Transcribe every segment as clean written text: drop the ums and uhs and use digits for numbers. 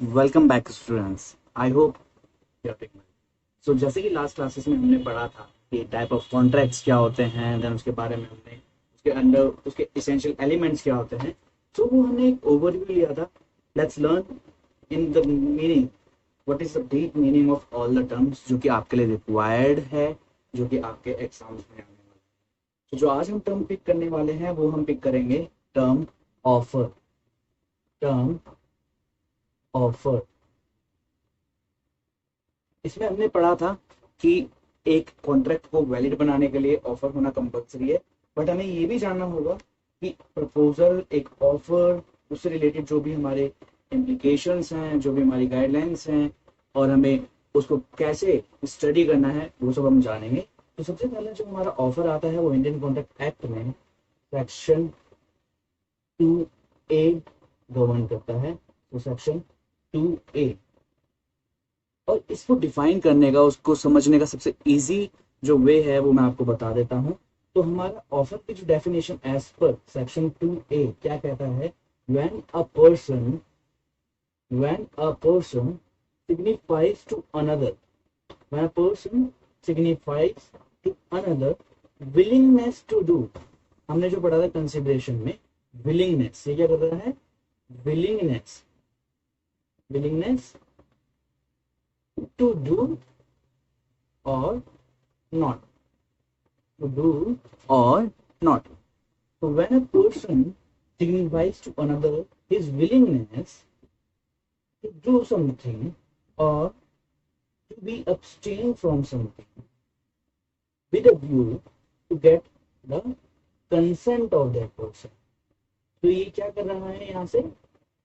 Welcome back students. I hope you are doing well. So जैसे कि last classes में हमने पढ़ा था कि टाइप ऑफ कॉन्ट्रैक्ट्स क्या होते हैं, देन उसके बारे में हमने उसके अंदर उसके एसेंशियल एलिमेंट्स क्या होते हैं। तो वो हमने एक ओवरव्यू लिया था। Let's learn in the meaning, what is the deep meaning of all the terms जो कि आपके लिए रिक्वायर्ड है, जो कि आपके एग्जाम्स में आने वाले हैं। तो जो आज हम टर्म पिक करने वाले हैं वो हम पिक करेंगे टर्म ऑफर। टर्म ऑफर, इसमें हमने पढ़ा था कि एक कॉन्ट्रैक्ट को वैलिड बनाने के लिए ऑफर होना कंपलसरी है, बट हमें ये भी जानना होगा कि प्रपोजल, एक ऑफर, उससे रिलेटेड जो भी हमारे इम्प्लीकेशंस हैं, जो भी हमारी गाइडलाइंस हैं, और हमें उसको कैसे स्टडी करना है वो सब हम जानेंगे। तो सबसे पहले जो हमारा ऑफर आता है वो इंडियन कॉन्ट्रैक्ट एक्ट में सेक्शन 2A गवर्न करता है। तो सेक्शन 2A, और इसको डिफाइन करने का, उसको समझने का सबसे इजी जो वे है वो मैं आपको बता देता हूँ। तो हमारा ऑफर की जो definition as per section 2A क्या कहता है, when a person signifies to another, when a person signifies to another willingness to do। हमने जो पढ़ा था कंसिडरेशन में, विलिंगनेस, ये क्या कर रहा है, विलिंगनेस, विलिंगनेस टू डू और not, to do or not। So when a person signifies to another his willingness to do something or to be abstain from something with a view to get the consent of that person। तो ये क्या कर रहा है यहाँ से,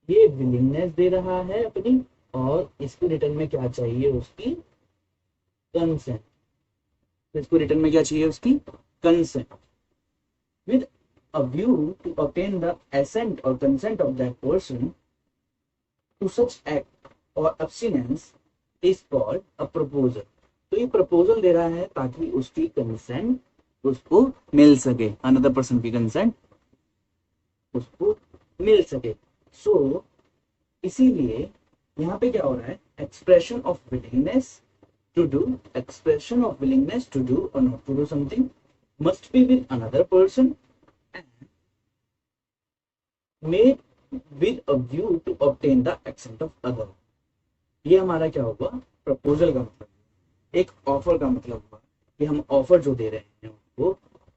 ये willingness दे रहा है अपनी, और इसके रिटर्न में क्या चाहिए, उसकी कंसेंट। तो इसको रिटर्न में क्या चाहिए, उसकी consent, with a view to obtain the assent or consent of that person to such act or abstinence is called a proposal। तो ये प्रपोजल दे रहा है ताकि उसकी कंसेंट उसको मिल सके, अनदर पर्सन की कंसेंट उसको मिल सके। सो इसीलिए यहाँ पे क्या हो रहा है, expression of willingness to do, expression of willingness to do और not to do something must be with another person and made with a view to obtain the assent of other। ये हमारा क्या होगा, प्रपोजल का मतलब, एक offer का मतलब हुआ कि हम ऑफर जो दे रहे हैं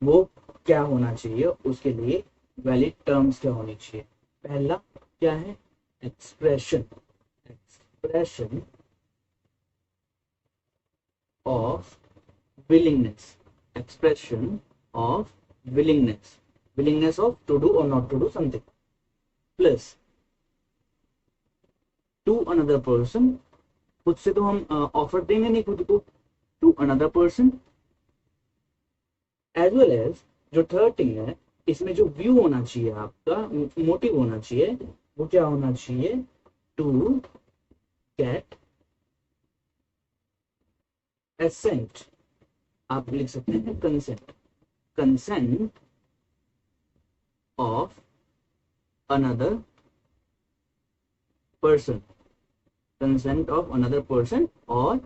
वो क्या होना चाहिए, उसके लिए वैलिड टर्म्स क्या होनी चाहिए। पहला क्या है, expression, expression of willingness, expression of willingness, willingness of to do or not to do something, plus to another person, खुद से तो हम ऑफर देंगे नहीं खुद को, to another person, as well as जो थर्ड थिंग है, इसमें जो व्यू होना चाहिए, आपका मोटिव होना चाहिए, वो क्या होना चाहिए, टू गेट एसेंट, आप लिख सकते हैं consent, consent of another person, consent of another person और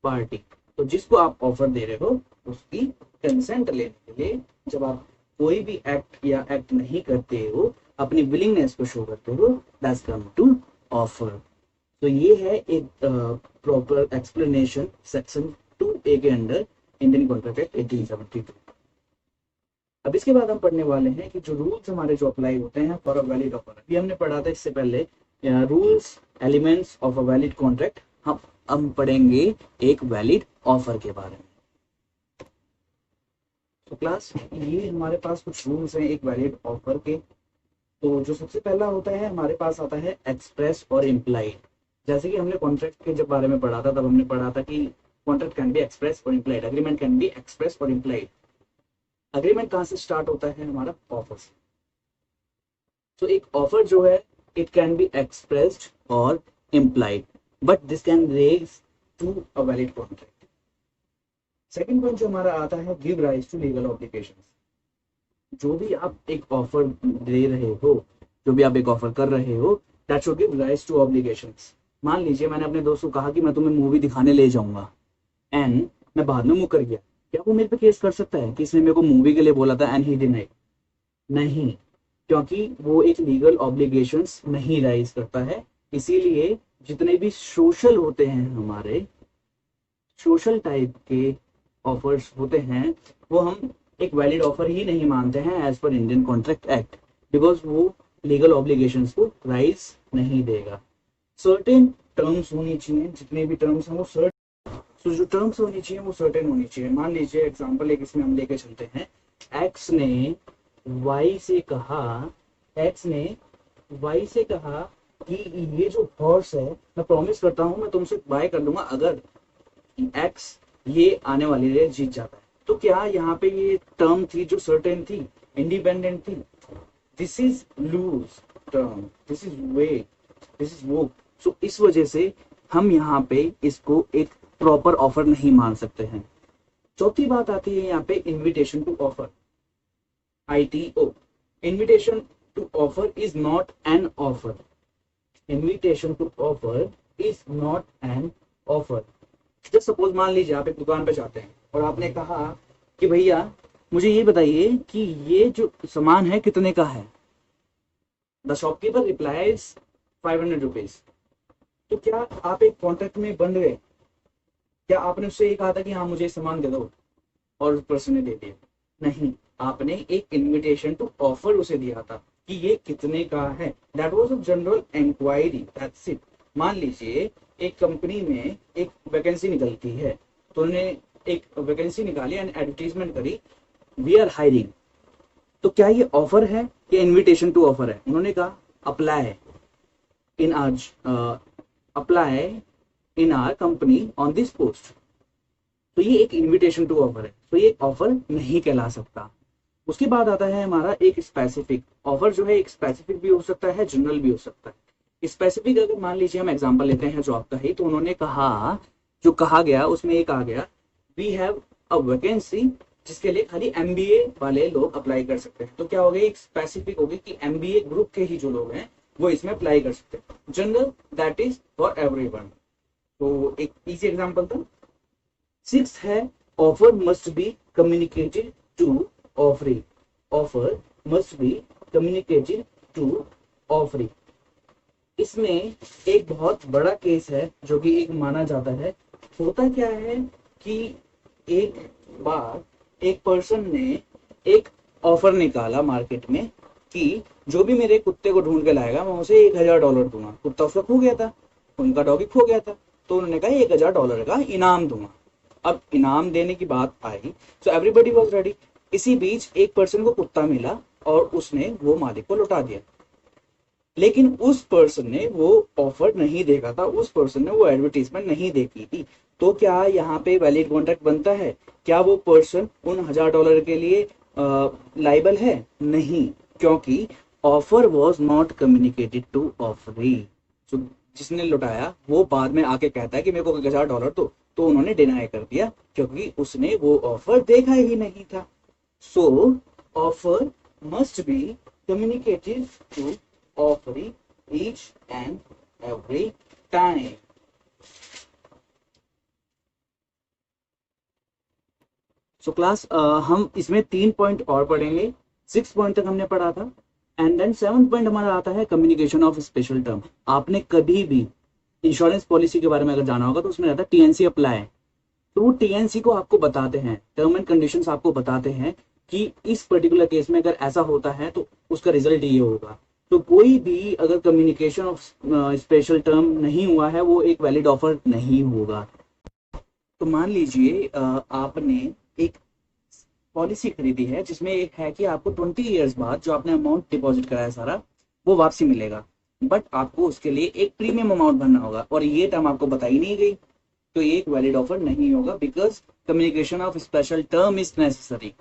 पार्टी। तो जिसको आप ऑफर दे रहे हो उसकी कंसेंट लेने के लिए, जब आप कोई भी एक्ट या एक्ट नहीं करते हो, अपनी विलिंगनेस को शो करते हो, दैट्स कम टू ऑफर। तो ये है एक प्रॉपर एक्सप्लेनेशन सेक्शन 2A के अंदर इंडियन कॉन्ट्रैक्ट एक्ट 1872। अब इसके बाद हम पढ़ने वाले हैं कि जो रूल्स हमारे जो अप्लाई होते हैं फॉर अ वैलिड ऑफर। अभी हमने पढ़ा था इससे पहले rules elements of a valid contract, हम पढ़ेंगे एक वैलिड ऑफर के बारे में। तो क्लास, ये हमारे पास कुछ रूल्स हैं एक वैलिड ऑफर के। तो जो सबसे पहला होता है हमारे पास आता है एक्सप्रेस और इम्प्लाइड। जैसे कि हमने कॉन्ट्रैक्ट के जब बारे में पढ़ा था, तब हमने पढ़ा था कि कॉन्ट्रैक्ट कैन बी एक्सप्रेस और implied, agreement can be express और इम्प्लाइड। अग्रीमेंट कहाँ से स्टार्ट होता है, हमारा ऑफर से। तो एक ऑफर जो है, इट कैन बी एक्सप्रेस्ड और implied, but this can raise to a valid contract. Second point जो हमारा आता है, give rise to legal obligations. जो भी आप एक ऑफर दे रहे हो, जो भी आप एक ऑफर कर रहे हो, that should give rise to obligations. मान लीजिए मैंने अपने दोस्त को कहा कि मैं तुम्हें मूवी दिखाने ले जाऊंगा एंड मैं बाद में मुकर गया, क्या वो मेरे पे केस कर सकता है कि इसने मेरे को मूवी के लिए बोला था एंड ही डिनाइड? नहीं, क्योंकि वो एक लीगल ऑब्लिगेशंस नहीं राइज करता है। इसीलिए जितने भी सोशल होते हैं, हमारे सोशल टाइप के ऑफर्स होते हैं, वो हम एक वैलिड ऑफर ही नहीं मानते हैं as per Indian contract act, because वो लीगल ऑब्लिगेशंस को राइज नहीं देगा। सर्टेन टर्म्स होनी चाहिए, जितने भी टर्म्स हैं वो तो जो टर्म्स होनी चाहिए वो सर्टेन होनी चाहिए। मान लीजिए एग्जांपल एक इसमें हम लेके चलते हैं, एक्स ने वाई से कहा, एक्स ने वाई से कहा कि ये जो हॉर्स है मैं प्रॉमिस करता हूं मैं तुमसे बाय कर लूंगा अगर एक्स ये आने वाली रेस जीत जाता है। तो क्या यहाँ पे ये टर्म थी जो सर्टेन थी, इंडिपेंडेंट थी? This is loose term, this is way, this is वो। सो इस वजह से हम यहाँ पे इसको एक प्रॉपर ऑफर नहीं मान सकते हैं। चौथी बात आती है यहाँ पे invitation to offer, ITO। Invitation to offer is not an offer, invitation to offer is not an offer. Just suppose मान लीजिए आप एक दुकान पे जाते हैं और आपने कहा कि भैया मुझे ये बताइए कि ये जो सामान है कितने का है। The shopkeeper replies 500 rupees. तो क्या आप एक कॉन्ट्रैक्ट में बंध गए? क्या आपने उससे ये कहा था कि हाँ मुझे सामान दे दो और उस पर्सन ने दे दिया? नहीं, आपने एक इनविटेशन टू ऑफर उसे दिया था कि ये कितने का है। That was a general enquiry, that's it. मान लीजिए एक कंपनी में एक वैकेंसी निकलती है, तो उन्होंने एक वैकेंसी निकाली एंड एडवर्टीजमेंट करी, वी आर हायरिंग। तो क्या ये ऑफर है या इनविटेशन टू ऑफर है? उन्होंने कहा अप्लाई इन आज apply in our company on this post. तो ये एक इनविटेशन टू ऑफर है, तो ये ऑफर नहीं कहला सकता। उसके बाद आता है हमारा एक स्पेसिफिक ऑफर, जो है एक स्पेसिफिक भी हो सकता है, जनरल भी हो सकता है। स्पेसिफिक अगर मान लीजिए हम एग्जांपल लेते हैं जॉब का ही, तो उन्होंने कहा, जो कहा गया उसमें एक आ गया, वी हैव अ वैकेंसी जिसके लिए खाली MBA वाले लोग अप्लाई कर सकते हैं। तो क्या हो गया, एक स्पेसिफिक होगी कि MBA ग्रुप के ही जो लोग हैं वो इसमें अप्लाई कर सकते हैं। General that is for everyone. तो एक इजी एग्जांपल था। 6 है offer must be communicated to offeree, offer must be communicated to offeree. इसमें एक बहुत बड़ा केस है जो कि एक माना जाता है। होता क्या है कि एक बार एक पर्सन ने एक ऑफर निकाला मार्केट में कि जो भी मेरे कुत्ते को ढूंढ के लाएगा मैं उसे $1000 दूंगा। कुत्ता उसका खो गया था, उनका डॉगी खो गया था, तो उन्होंने कहा $1000 का इनाम दूंगा। अब इनाम देने की बात आई, सो एवरीबडी वाज रेडी। इसी बीच एक पर्सन को कुत्ता मिला और उसने वो मालिक को लौटा दिया, लेकिन उस पर्सन ने वो ऑफर नहीं देखा था, उस पर्सन ने वो एडवर्टीजमेंट नहीं देखी थी। तो क्या यहाँ पे वैलिड कॉन्ट्रैक्ट बनता है? क्या वो पर्सन उन $1000 के लिए लाइबल है? नहीं, क्योंकि offer was not communicated to offeree. जिसने लुटाया वो बाद में आके कहता है कि मेरे को $1000 दो, तो उन्होंने डिनाई कर दिया क्योंकि उसने वो ऑफर देखा ही नहीं था। So offer must be communicated to offeree each and every time। So class हम इसमें 3 पॉइंट और पढ़ेंगे। 6 पॉइंट तक हमने पढ़ा था एंड देन 7th पॉइंट हमारा आता है कम्युनिकेशन ऑफ स्पेशल टर्म। आपने कभी भी इंश्योरेंस पॉलिसी के बारे में अगर जाना होगा तो उसमें रहता है TNC अप्लाई। तो वो TNC को आपको बताते हैं, टर्म एंड कंडीशंस आपको बताते हैं कि इस पर्टिकुलर केस में अगर ऐसा होता है तो उसका रिजल्ट ये होगा। तो कोई भी अगर कम्युनिकेशन ऑफ स्पेशल टर्म नहीं हुआ है वो एक वैलिड ऑफर नहीं होगा। तो मान लीजिए आपने एक पॉलिसी खरीदी है जिसमें एक है कि आपको 20 इयर्स बाद जो आपने अमाउंट डिपॉजिट कराया सारा वो वापसी मिलेगा, बट आपको उसके लिए एक प्रीमियम अमाउंट भरना होगा और ये टर्म आपको बताई नहीं गई, तो ये एक वैलिड ऑफर नहीं होगा because communication of special term is necessary.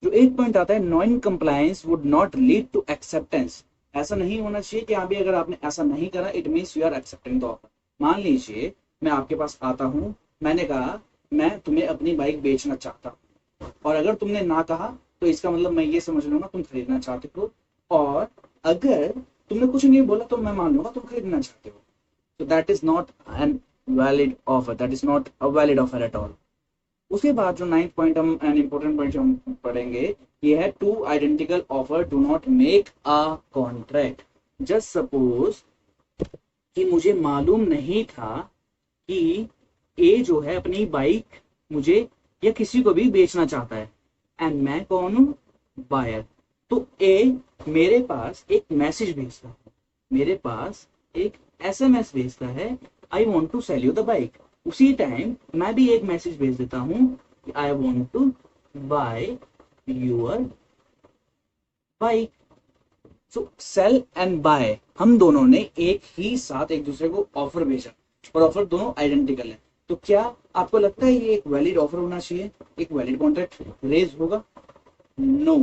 जो एक पॉइंट आता है, non compliance would not lead to acceptance. ऐसा नहीं होना चाहिए कि अभी अगर आपने ऐसा नहीं करा it means you are accepting the offer. मान लीजिए मैं आपके पास आता हूं, मैंने कहा मैं तुम्हें अपनी बाइक बेचना चाहता हूं और अगर तुमने ना कहा तो इसका मतलब मैं ये समझ लूंगा तुम खरीदना चाहते हो। और अगर तुमने कुछ नहीं बोला तो मैं मान लूंगा तुम खरीदना चाहते हो, तो that is not N valid offer, that is not a valid offer at all. उसके बाद जो 9th पॉइंट हम एन इंपॉर्टेंट पॉइंट हम पढ़ेंगे, ये है two identical offer do not make a contract. Just suppose कि मुझे मालूम नहीं था कि ए जो है अपनी बाइक मुझे या किसी को भी बेचना चाहता है, एंड मैं कौन हूं, बायर। तो ए मेरे पास एक मैसेज भेजता है, मेरे पास एक एसएमएस भेजता है, I want to sell you the bike. उसी टाइम मैं भी एक मैसेज भेज देता हूं, I want to buy your bike. So sell and buy, हम दोनों ने एक ही साथ एक दूसरे को ऑफर भेजा और ऑफर दोनों आइडेंटिकल है। तो क्या आपको लगता है ये एक वैलिड ऑफर होना चाहिए, एक वैलिड कॉन्ट्रैक्ट रेज होगा? नो,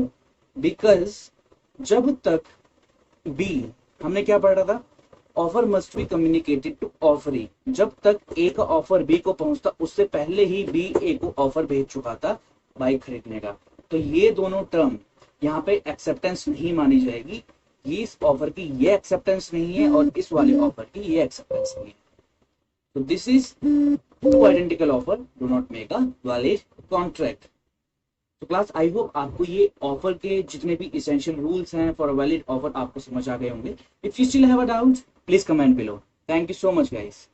बिकॉज जब तक बी, हमने क्या पढ़ा था, offer must be communicated to offeree, जब तक ए का ऑफर बी को पहुंचता उससे पहले ही बी ए को ऑफर भेज चुका था बाइक खरीदने का। तो ये दोनों टर्म यहाँ पे एक्सेप्टेंस नहीं मानी जाएगी, ये इस ऑफर की ये एक्सेप्टेंस नहीं है और इस वाले ऑफर की ये एक्सेप्टेंस नहीं है। तो this is two identical offer do not make a valid contract. तो क्लास आई होप आपको ये ऑफर के जितने भी इसेंशियल रूल्स हैं फॉर अ वैलिड ऑफर आपको समझ आ गए होंगे। If you still have a doubt please comment below. Thank you so much guys.